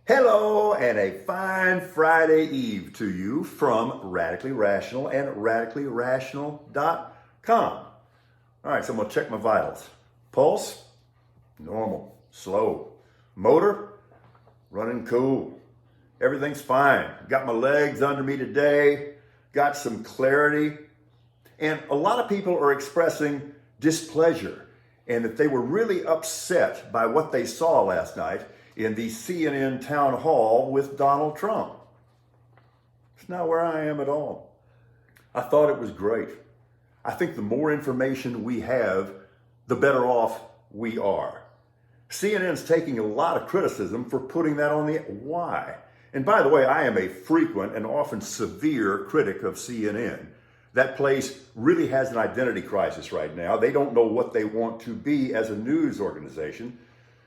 Hello and a fine Friday Eve to you from Radically Rational and radicallyrational.com. All right, so I'm going to check my vitals. Pulse, normal, slow. Motor, running cool. Everything's fine. Got my legs under me today, got some clarity. And a lot of people are expressing displeasure and that they were really upset by what they saw last night in the CNN town hall with Donald Trump. It's not where I am at all. I thought it was great. I think the more information we have, the better off we are. CNN's taking a lot of criticism for putting that on the why. And by the way, I am a frequent and often severe critic of CNN. That place really has an identity crisis right now. They don't know what they want to be as a news organization.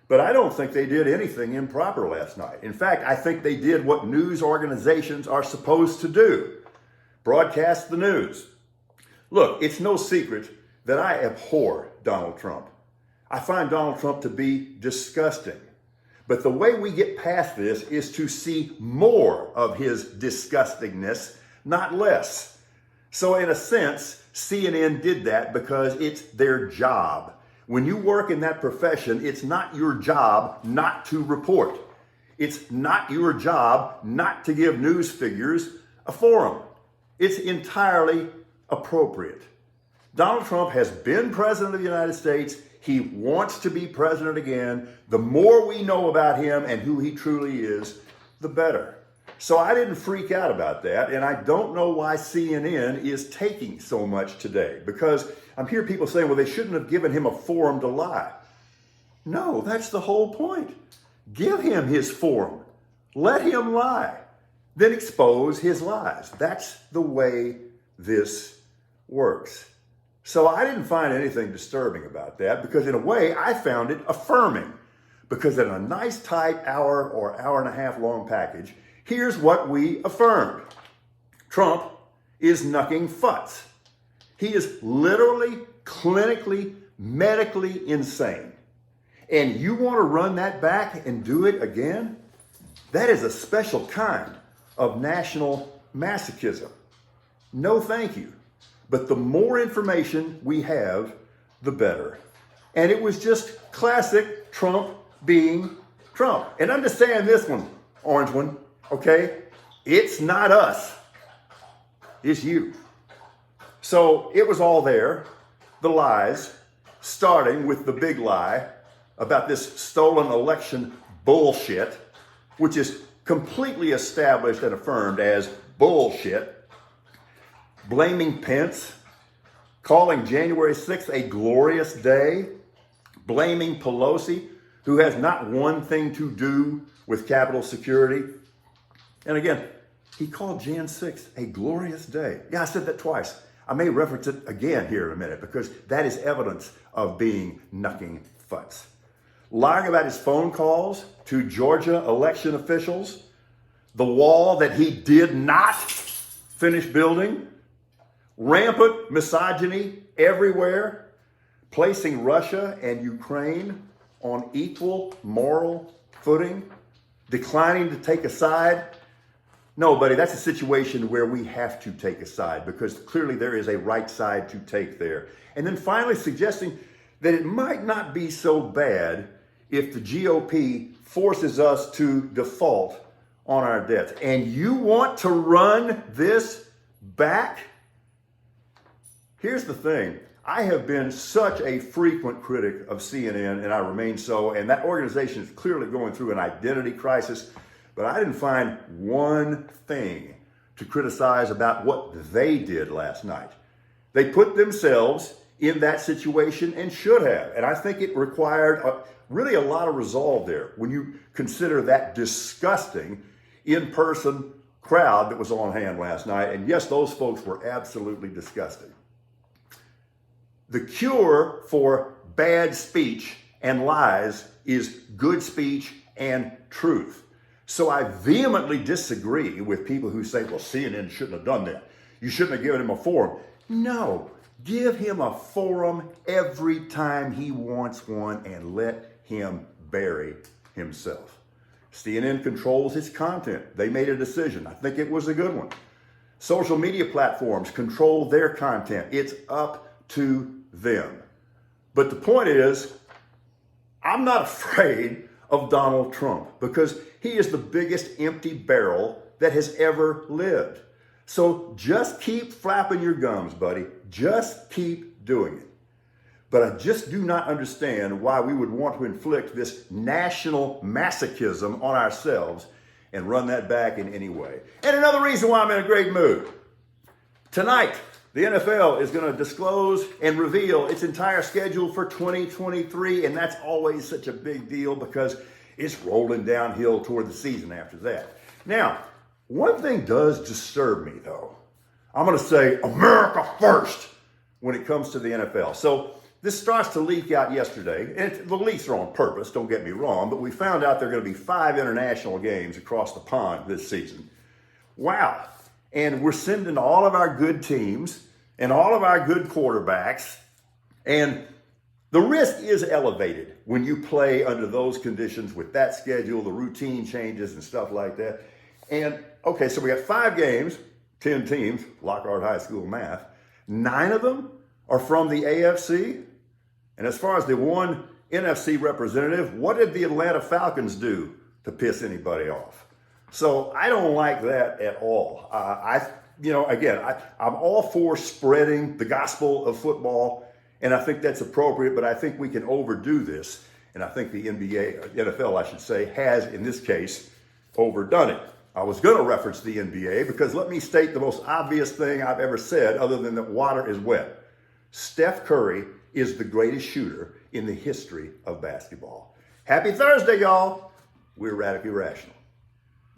But I don't think they did anything improper last night. In fact, I think they did what news organizations are supposed to do: broadcast the news. Look, it's no secret that I abhor Donald Trump. I find Donald Trump to be disgusting. But the way we get past this is to see more of his disgustingness, not less. So in a sense, CNN did that because it's their job. When you work in that profession, it's not your job not to report. It's not your job not to give news figures a forum. It's entirely appropriate. Donald Trump has been president of the United States. He wants to be president again. The more we know about him and who he truly is, the better. So I didn't freak out about that, and I don't know why CNN is taking so much today, because I'm hearing people saying, well, they shouldn't have given him a forum to lie. No, that's the whole point. Give him his forum. Let him lie. Then expose his lies. That's the way this works. So I didn't find anything disturbing about that, because in a way I found it affirming, because in a nice tight hour or hour and a half long package, here's what we affirmed. Trump is nucking futs. He is literally, clinically, medically insane. And you want to run that back and do it again? That is a special kind of national masochism. No, thank you. But the more information we have, the better. And it was just classic Trump being Trump. And I'm just saying this one, orange one, okay? It's not us. It's you. So it was all there, the lies, starting with the big lie about this stolen election bullshit, which is completely established and affirmed as bullshit, blaming Pence, calling January 6th a glorious day, blaming Pelosi, who has not one thing to do with Capitol security. And again, he called Jan 6th a glorious day. Yeah, I said that twice. I may reference it again here in a minute, because that is evidence of being nucking futs. Lying about his phone calls to Georgia election officials, the wall that he did not finish building, rampant misogyny everywhere, placing Russia and Ukraine on equal moral footing, declining to take a side. No, buddy, that's a situation where we have to take a side, because clearly there is a right side to take there. And then finally suggesting that it might not be so bad if the GOP forces us to default on our debts. And you want to run this back? Here's the thing. I have been such a frequent critic of CNN, and I remain so, and that organization is clearly going through an identity crisis. But I didn't find one thing to criticize about what they did last night. They put themselves in that situation and should have. And I think it required really a lot of resolve there when you consider that disgusting in-person crowd that was on hand last night. And yes, those folks were absolutely disgusting. The cure for bad speech and lies is good speech and truth. So I vehemently disagree with people who say, well, CNN shouldn't have done that. You shouldn't have given him a forum. No, give him a forum every time he wants one and let him bury himself. CNN controls its content. They made a decision. I think it was a good one. Social media platforms control their content. It's up to them. But the point is, I'm not afraid of Donald Trump because he is the biggest empty barrel that has ever lived. So just keep flapping your gums, buddy. Just keep doing it. But I just do not understand why we would want to inflict this national masochism on ourselves and run that back in any way. And another reason why I'm in a great mood. Tonight, the NFL is going to disclose and reveal its entire schedule for 2023, and that's always such a big deal because it's rolling downhill toward the season after that. Now, one thing does disturb me, though. I'm going to say America first when it comes to the NFL. So this starts to leak out yesterday, and the leaks are on purpose, don't get me wrong, but we found out there are going to be 5 international games across the pond this season. Wow. And we're sending all of our good teams and all of our good quarterbacks, and the risk is elevated when you play under those conditions with that schedule, the routine changes and stuff like that. And okay, so we got 5 games, 10 teams, Lockhart High School math. 9 of them are from the AFC. And as far as the one NFC representative, what did the Atlanta Falcons do to piss anybody off? So I don't like that at all. I'm all for spreading the gospel of football, and I think that's appropriate, but I think we can overdo this. And I think the NFL, I should say, has, in this case, overdone it. I was going to reference the NBA because let me state the most obvious thing I've ever said other than that water is wet. Steph Curry is the greatest shooter in the history of basketball. Happy Thursday, y'all. We're Radically Rational.